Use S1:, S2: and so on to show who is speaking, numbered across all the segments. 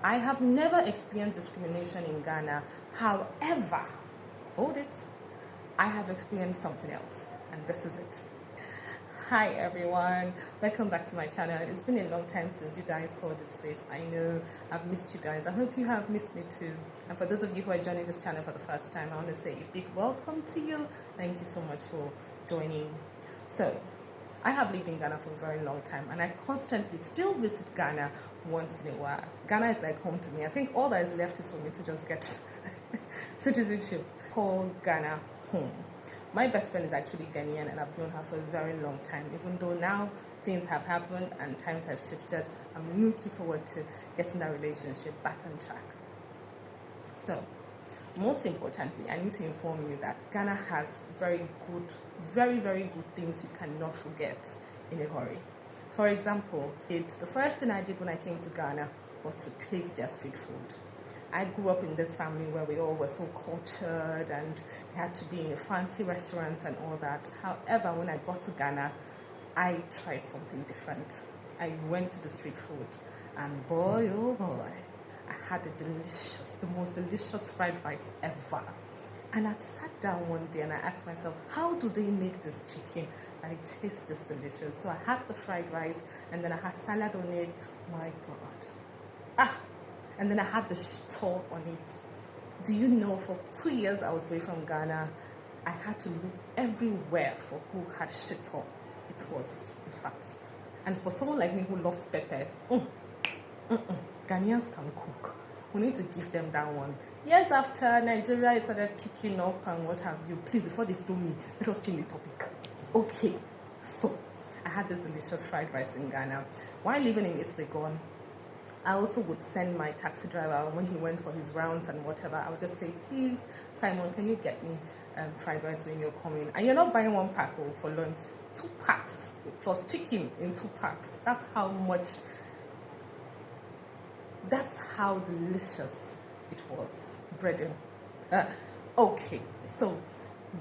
S1: I have never experienced discrimination in Ghana. However, hold it, I have experienced something else, and this is it. Hi everyone, welcome back to my channel. It's been a long time since you guys saw this face. I know I've missed you guys. I hope you have missed me too. And for those of you who are joining this channel for the first time, I want to say a big welcome to you. Thank you so much for joining. So, I have lived in Ghana for a very long time, and I constantly still visit Ghana once in a while. Ghana is like home to me. I think all that is left is for me to just get citizenship, call Ghana home. My best friend is actually Ghanaian, and I've known her for a very long time. Even though now things have happened and times have shifted, I'm looking forward to getting that relationship back on track. So, most importantly, I need to inform you that Ghana has very good things you cannot forget in a hurry. For example, the first thing I did when I came to Ghana was to taste their street food. I grew up in this family where we all were so cultured and we had to be in a fancy restaurant and all that. However, when I got to Ghana, I tried something different. I went to the street food, and boy, oh boy, I had the most delicious fried rice ever. And I sat down one day and I asked myself, how do they make this chicken that it tastes this delicious? So I had the fried rice, and then I had salad on it. My God. And then I had the shito on it. Do you know, for 2 years I was away from Ghana, I had to look everywhere for who had shito. It was, in fact. And for someone like me who loves pepper, Ghanaians can cook. We need to give them that one. Years after Nigeria started kicking up and what have you, please, before they stole me, let us change the topic. Okay, so I had this delicious fried rice in Ghana. While living in East Legon, I also would send my taxi driver when he went for his rounds and whatever. I would just say, please, Simon, can you get me fried rice when you're coming? And you're not buying one pack for lunch, 2 packs plus chicken in 2 packs. That's how delicious it was. Bread. Okay, so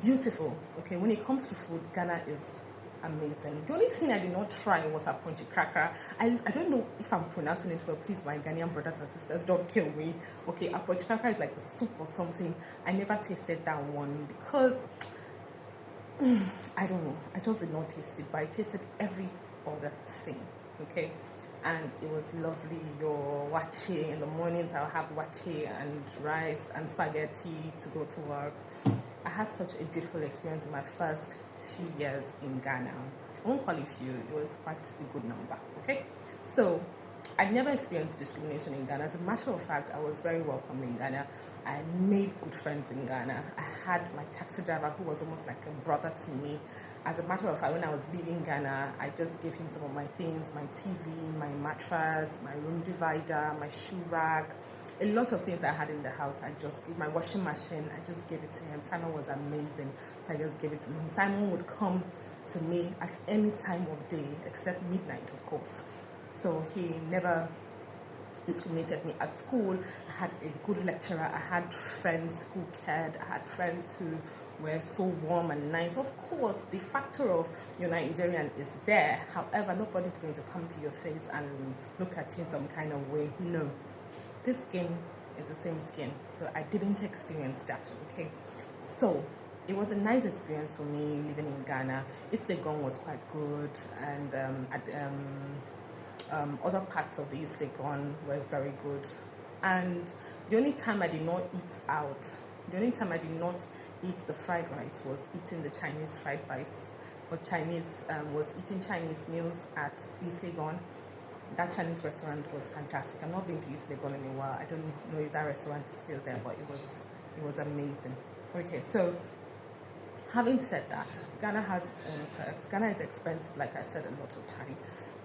S1: beautiful. Okay, when it comes to food, Ghana is amazing. The only thing I did not try was a punchy cracker. I don't know if I'm pronouncing it well. Please, my Ghanaian brothers and sisters, don't kill me. Okay, a punchy cracker is like soup or something. I never tasted that one because I don't know. I just did not taste it, but I tasted every other thing. Okay, and it was lovely. Your wache in the mornings, I'll have wache and rice and spaghetti to go to work. I had such a beautiful experience in my first few years in Ghana. I won't call it few, it was quite a good number, okay? So, I never experienced discrimination in Ghana. As a matter of fact, I was very welcome in Ghana. I made good friends in Ghana. I had my taxi driver who was almost like a brother to me. As a matter of fact, when I was leaving Ghana, I just gave him some of my things, my TV, my mattress, my room divider, my shoe rack, a lot of things I had in the house. I just gave my washing machine, I just gave it to him. Simon was amazing, so I just gave it to him. Simon would come to me at any time of day, except midnight, of course. So he never discriminated me. At school, I had a good lecturer. I had friends who cared. I had friends who were so warm and nice. Of course, the factor of you're Nigerian is there. However, nobody's going to come to your face and look at you in some kind of way. No. This skin is the same skin, so I didn't experience that, okay? So, it was a nice experience for me living in Ghana. East Legon was quite good, and other parts of the East Legon were very good. And the only time I did not eat out, the only time I did not eat the fried rice was eating the Chinese fried rice, or was eating Chinese meals at East Legon. That Chinese restaurant was fantastic. I've not been to East Legon in a while. I don't know if that restaurant is still there, but it was amazing. Okay, so having said that, Ghana has its own perks. Ghana is expensive, like I said, a lot of time,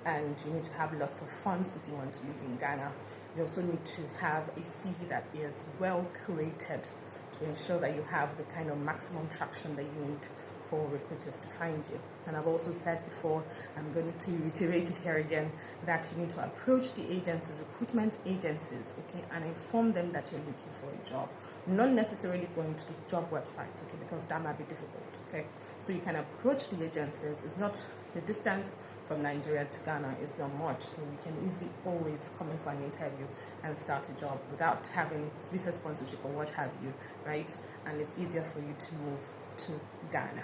S1: and you need to have lots of funds if you want to live in Ghana. You also need to have a CV that is well curated to ensure that you have the kind of maximum traction that you need for recruiters to find you. And I've also said before, I'm going to reiterate it here again, that you need to approach the agencies, recruitment agencies, okay, and inform them that you're looking for a job. Not necessarily going to the job website, okay, because that might be difficult, okay. So you can approach the agencies. It's not the distance from Nigeria to Ghana is not much, so you can easily always come in for an interview and start a job without having visa sponsorship or what have you, right? And it's easier for you to move to Ghana.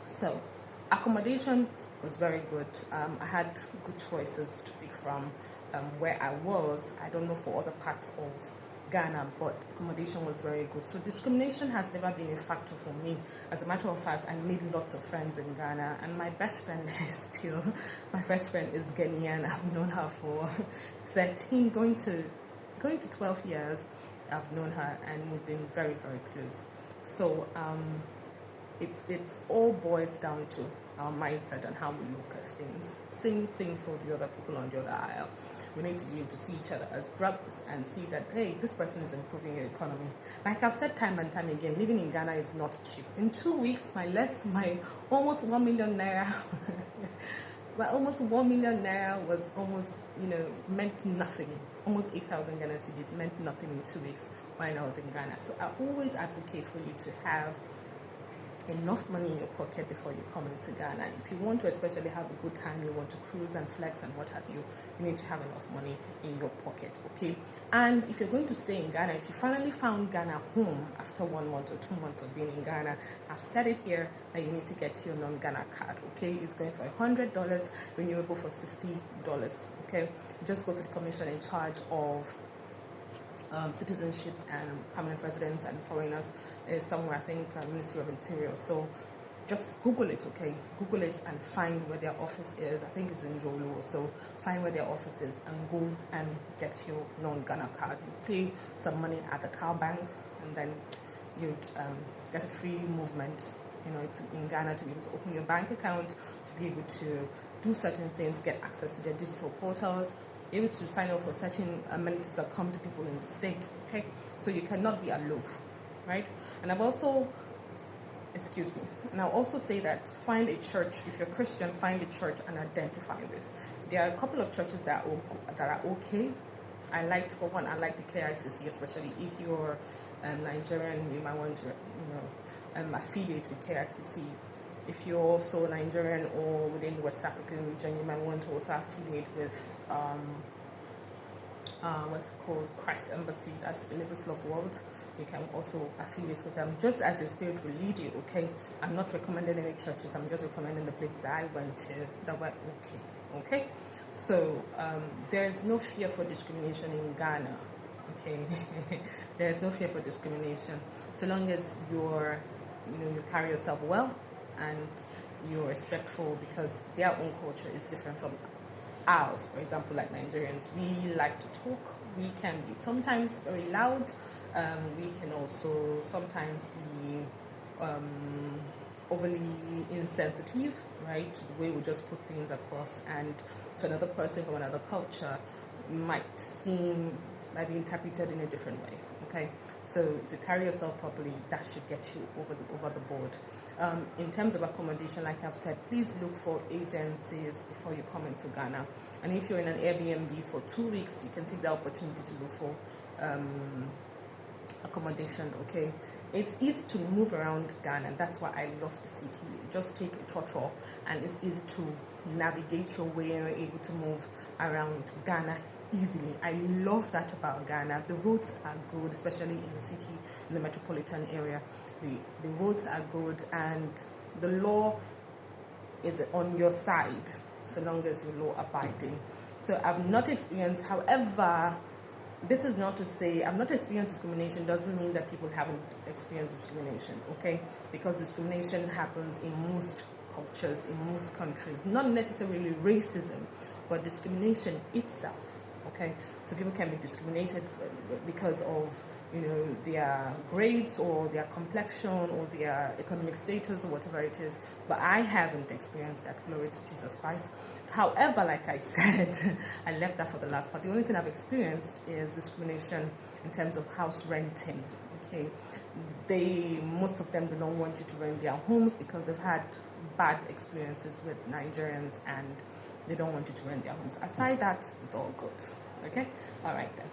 S1: So accommodation was very good. I had good choices to pick from. Where I was, I don't know for other parts of Ghana, but accommodation was very good. So discrimination has never been a factor for me. As a matter of fact, I made lots of friends in Ghana, and my best friend is still, my best friend is Ghanaian. I've known her for 13, going to 12 years. I've known her, and we've been very, very close. So it's all boils down to our mindset and how we look at things. Same thing for the other people on the other aisle. We need to be able to see each other as brothers and see that, hey, this person is improving your economy. Like I've said time and time again, living in Ghana is not cheap. In 2 weeks, my almost 1 million naira, my almost 1 million naira was almost, meant nothing. Almost 8,000 Ghana cedis meant nothing in 2 weeks when I was in Ghana. So I always advocate for you to have enough money in your pocket before you come into Ghana. If you want to especially have a good time, you want to cruise and flex and what have you, you need to have enough money in your pocket, okay? And if you're going to stay in Ghana, if you finally found Ghana home after 1 month or 2 months of being in Ghana, I've said it here that you need to get your non-Ghana card, okay? It's going for $100, renewable for $60, okay? Just go to the commission in charge of citizenships and permanent residents and foreigners is somewhere, I think, Ministry of Interior. So just Google it, okay? Google it and find where their office is. I think it's in Jolo. So find where their office is and go and get your non-Ghana card. You pay some money at the car bank, and then you'd get a free movement, in Ghana, to be able to open your bank account, to be able to do certain things, get access to their digital portals, able to sign up for certain amenities that come to people in the state, okay? So you cannot be aloof, right? And I'll also say that find a church. If you're Christian, find a church and identify with. There are a couple of churches that are okay. I like the KICC, especially if you're Nigerian, you might want to, affiliate with KICC. If you're also Nigerian or within the West African region, you might want to also affiliate with what's called Christ Embassy, that's Believers Love World. You can also affiliate with them, just as your spirit will lead you, okay? I'm not recommending any churches, I'm just recommending the places I went to that were okay? So there's no fear for discrimination in Ghana, okay? There's no fear for discrimination, so long as you carry yourself well and you're respectful, because their own culture is different from ours. For example, like Nigerians, we like to talk. We can be sometimes very loud. We can also sometimes be overly insensitive, right? To the way we just put things across, and to another person from another culture might be interpreted in a different way. Okay, so if you carry yourself properly, that should get you over the board. In terms of accommodation, like I've said, please look for agencies before you come into Ghana. And if you're in an Airbnb for 2 weeks, you can take the opportunity to look for accommodation. Okay, it's easy to move around Ghana. That's why I love the city. Just take a trotro, and it's easy to navigate your way, and you're able to move around Ghana easily. I love that about Ghana. The roads are good, especially in the city, in the metropolitan area. The roads are good, and the law is on your side, so long as you're law abiding. So I've not experienced, however, this is not to say I've not experienced discrimination doesn't mean that people haven't experienced discrimination, okay? Because discrimination happens in most cultures, in most countries, not necessarily racism, but discrimination itself. Okay, so people can be discriminated because of their grades or their complexion or their economic status or whatever it is. But I haven't experienced that. Glory to Jesus Christ. However, like I said, I left that for the last part. The only thing I've experienced is discrimination in terms of house renting. Okay, most of them do not want you to rent their homes because they've had bad experiences with Nigerians, and they don't want you to rent their homes. Aside that, it's all good. Okay? All right then.